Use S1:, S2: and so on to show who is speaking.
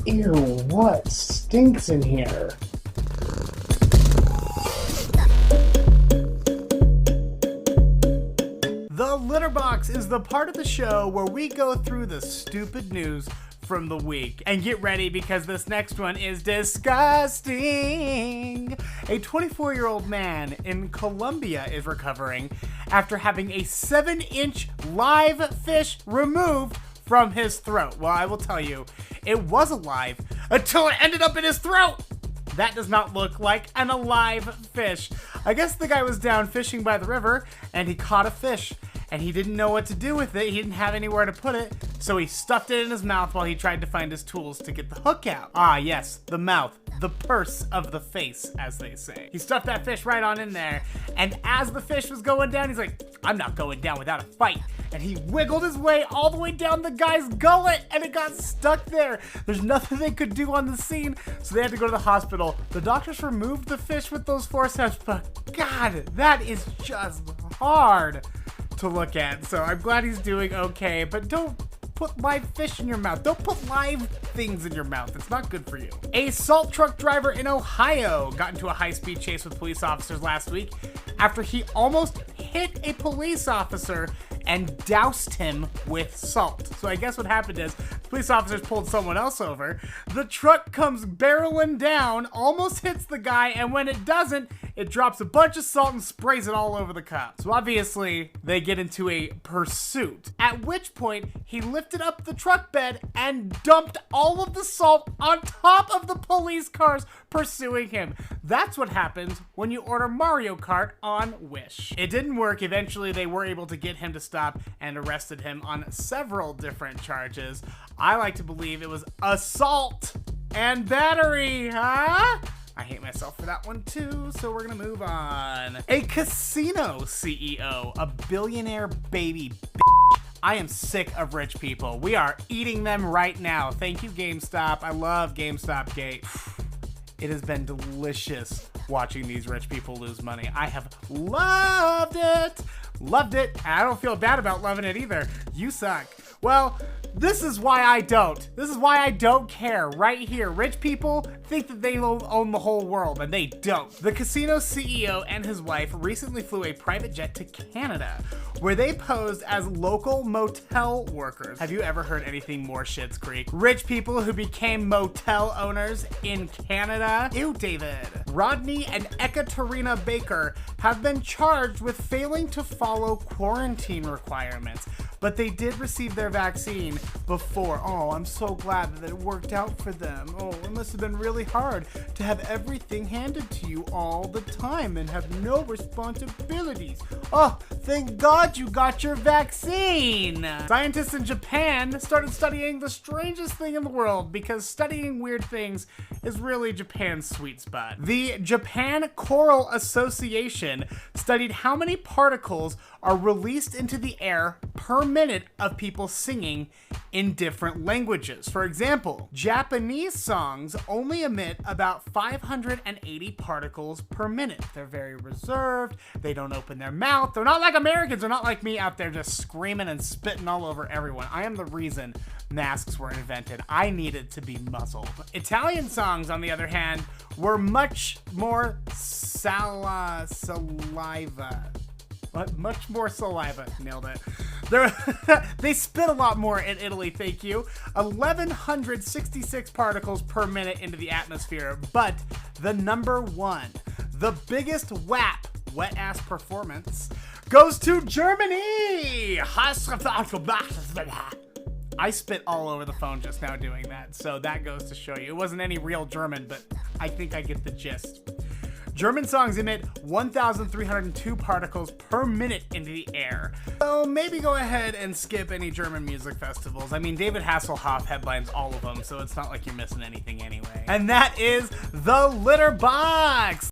S1: Ew, what stinks in here?
S2: The Litterbox is the part of the show where we go through the stupid news from the week. And get ready because this next one is disgusting. A 24-year-old man in Colombia is recovering after having a 7-inch live fish removed from his throat. Well, I will tell you, it was alive until it ended up in his throat. That does not look like an alive fish. I guess the guy was down fishing by the river and he caught a fish and he didn't know what to do with it. He didn't have anywhere to put it, so he stuffed it in his mouth while he tried to find his tools to get the hook out. Ah, yes, the mouth, the purse of the face, as they say. He stuffed that fish right on in there, and as the fish was going down, he's like, I'm not going down without a fight. And he wiggled his way all the way down the guy's gullet, and it got stuck there. There's nothing they could do on the scene, so they had to go to the hospital. The doctors removed the fish with those forceps, but God, that is just hard to look at. So I'm glad he's doing okay, but don't put live fish in your mouth. Don't put live things in your mouth. It's not good for you. A salt truck driver in Ohio got into a high-speed chase with police officers last week after he almost hit a police officer and doused him with salt. So I guess what happened is police officers pulled someone else over. The truck comes barreling down, almost hits the guy, and when it doesn't, it drops a bunch of salt and sprays it all over the cop. So obviously, they get into a pursuit, at which point he lifted up the truck bed and dumped all of the salt on top of the police cars pursuing him. That's what happens when you order Mario Kart on Wish. It didn't work. Eventually, they were able to get him to stop and arrested him on several different charges. I like to believe it was assault and battery, huh? I hate myself for that one too, so we're gonna move on. A casino CEO, a billionaire baby bitch. I am sick of rich people. We are eating them right now. Thank you, GameStop. I love GameStop Gate. It has been delicious watching these rich people lose money. I have loved it. Loved it. I don't feel bad about loving it either. You suck. Well, this is why I don't. This is why I don't care right here. Rich people think that they own the whole world, and they don't. The casino CEO and his wife recently flew a private jet to Canada, where they posed as local motel workers. Have you ever heard anything more Schitt's Creek? Rich people who became motel owners in Canada? Ew, David. Rodney and Ekaterina Baker have been charged with failing to follow quarantine requirements, but they did receive their vaccine before. Oh, I'm so glad that it worked out for them. Oh, it must have been really hard to have everything handed to you all the time and have no responsibilities. Oh, thank God you got your vaccine. Scientists in Japan started studying the strangest thing in the world because studying weird things is really Japan's sweet spot. The Japan Choral Association studied how many particles are released into the air per minute of people singing in different languages. For example, Japanese songs only emit about 580 particles per minute. They're very reserved. They don't open their mouth. They're not like Americans. They're not like me out there just screaming and spitting all over everyone. I am the reason masks were invented. I needed to be muzzled. Italian songs, on the other hand, were much more saliva. Much more saliva. Nailed it. They spit a lot more in Italy, thank you. 1,166 particles per minute into the atmosphere, but the number one, the biggest WAP, wet ass performance, goes to Germany. I spit all over the phone just now doing that, so that goes to show you. It wasn't any real German, but I think I get the gist. German songs emit 1,302 particles per minute into the air. So maybe go ahead and skip any German music festivals. I mean, David Hasselhoff headlines all of them, so it's not like you're missing anything anyway. And that is the Litterbox.